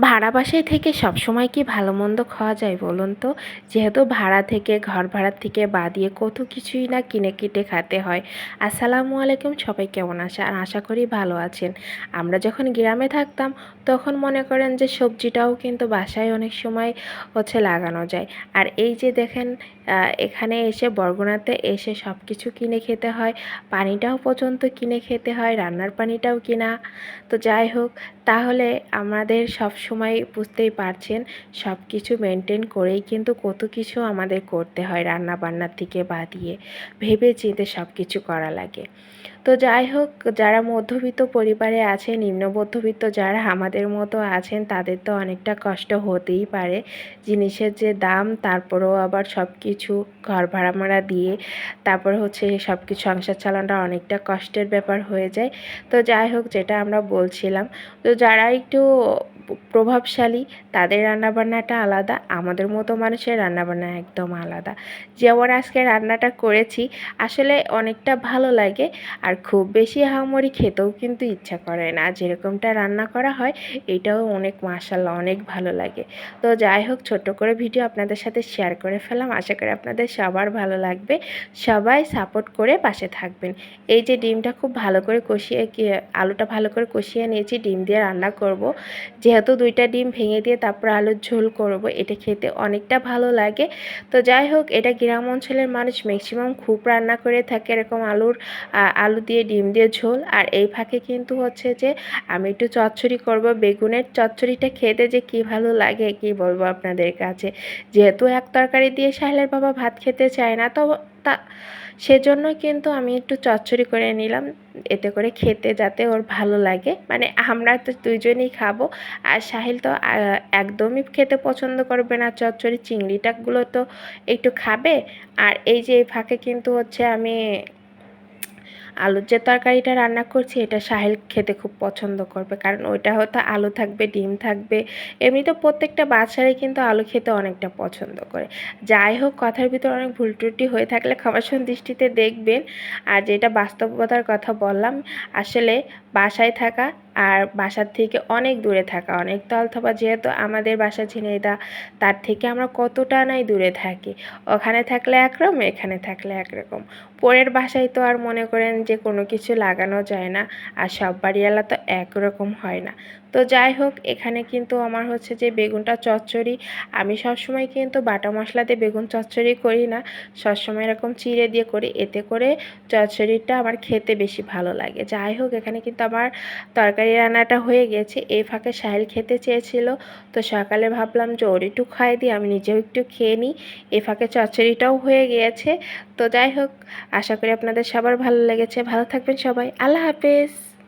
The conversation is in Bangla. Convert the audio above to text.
ভাড়া বাসায় থেকে সবসময় কি ভালো মন্দ খাওয়া যায় বলুন তো? যেহেতু ভাড়া থেকে ঘর ভাড়ার থেকে বাদ দিয়ে কত কিছুই না কিনে কেটে খেতে হয়। আসসালামু আলাইকুম, সবাই কেমন আছে? আর আশা করি ভালো আছেন। আমরা যখন গ্রামে থাকতাম তখন মনে করেন যে সবজিটাও কিন্তু বাসায় অনেক সময় লাগানো যায়। আর এই যে দেখেন, এখানে এসে বরগুনাতে এসে সব কিছু কিনে খেতে হয়, পানিটাও পর্যন্ত কিনে খেতে হয়, রান্নার পানিটাও কিনা। তো যাই হোক, তাহলে আমাদের সব সময় বুঝতেই পারছেন সব কিছু মেনটেন করেই কিন্তু কত কিছু আমাদের করতে হয়, রান্না বান্নার থেকে বাদিয়ে ভেবে চিন্তে সব কিছু করা লাগে। তো যাই হোক, যারা মধ্যবিত্ত পরিবারে আছে, নিম্ন মধ্যবিত্ত যারা আমাদের মতো আছেন, তাদের তো অনেকটা কষ্ট হতেই পারে। জিনিসের যে দাম, তারপরেও আবার সব কিছু ঘর ভাড়া মারা দিয়ে তারপর সব কিছু সংসার চালানোটা অনেকটা কষ্টের ব্যাপার হয়ে যায়। তো যাই হোক, যেটা আমরা বলছিলাম, তো যারা একটু প্রভাবশালী তাদের রান্নাবান্নাটা আলাদা, আমাদের মতো মানুষের রান্নাবান্না একদম আলাদা। যেমন আজকে রান্নাটা করেছি, আসলে অনেকটা ভালো লাগে, আর খুব বেশি আহামরি খেতেও কিন্তু ইচ্ছা করে না। যেরকমটা রান্না করা হয় এটাও অনেক মাশাআল্লাহ অনেক ভালো লাগে। তো যাই হোক, ছোট্ট করে ভিডিও আপনাদের সাথে শেয়ার করে ফেলাম, আশা করি আপনাদের সবার ভালো লাগবে। সবাই সাপোর্ট করে পাশে থাকবেন। এই যে ডিমটা খুব ভালো করে কষিয়ে, আলুটা ভালো করে কষিয়ে নিয়েছি, ডিম দিয়ে রান্না করব। যেহেতু দুইটা ডিম ভেঙে দিয়ে তারপর আলুর ঝোল করব, এটা খেতে অনেকটা ভালো লাগে। তো যাই হোক, এটা গ্রাম অঞ্চলের মানুষ ম্যাক্সিমাম খুব রান্না করে থাকে এরকম আলু দিয়ে ডিম দিয়ে ঝোল। আর এই ফাঁকে কিন্তু যে আমি একটু চচ্চড়ি করব, বেগুনের চচ্চড়িটা খেতে যে কী ভালো লাগে কি বলবো আপনাদের কাছে। যেহেতু এক তরকারি দিয়ে সাহেলের বাবা ভাত খেতে চায় না, তো তা সেজন্য কিন্তু আমি একটু চচ্চড়ি করে নিলাম, এতে করে খেতে যাতে ওর ভালো লাগে। মানে আমরা তো দুইজনেই খাবো, আর সাহিল তো একদমই খেতে পছন্দ করবে না চচ্চড়ি, চিংড়িটাগুলো তো একটু খাবে। আর এই যে এই ফাঁকে কিন্তু আমি আলুর যে তরকারিটা রান্না করছি, এটা সাহিল খেতে খুব পছন্দ করবে, কারণ ওইটা হয়তো আলু থাকবে, ডিম থাকবে। এমনিতে প্রত্যেকটা বাচ্চারাই কিন্তু আলু খেতে অনেকটা পছন্দ করে। যাই হোক, কথার ভিতর অনেক ভুল ত্রুটি হয়ে থাকলে ক্ষমাসুন দৃষ্টিতে দেখবেন। আর যেটা বাস্তবতার কথা বললাম, আসলে বাসায় থাকা আর বাসার থেকে অনেক দূরে থাকা অনেক তো, অথবা যেহেতু আমাদের বাসা ঝিনাইদহ, তার থেকে আমরা কতটা নাই দূরে থাকি। ওখানে থাকলে একরকম, এখানে থাকলে একরকম। পরের বাসায় তো আর মনে করেন যে কোনো কিছু লাগানো যায় না, আর সব বাড়িওয়ালা তো একরকম হয় না। তো যাই হোক, এখানে কিন্তু আমার যে বেগুনটা চচ্চড়ি, আমি সবসময় কিন্তু বাটা মশলা দিয়ে বেগুন চচ্চড়ি করি না, সবসময় এরকম চিড়ে দিয়ে করি, এতে করে চচ্চড়িটা আমার খেতে বেশি ভালো লাগে। যাই হোক, এখানে কিন্তু আমার তরকারি রান্নাটা হয়ে গেছে। এই ফাঁকে সাহেল খেতে চেয়েছিল, তো সকালে ভাবলাম যে ওর একটু খাইয়ে দিই, আমি নিজেও একটু খেয়ে নিই। এই ফাঁকে চচ্চড়িটাও হয়ে গিয়েছে। তো যাই হোক, আশা করি আপনাদের সবার ভালো লেগেছে। ভালো থাকবেন সবাই, আল্লাহ হাফেজ।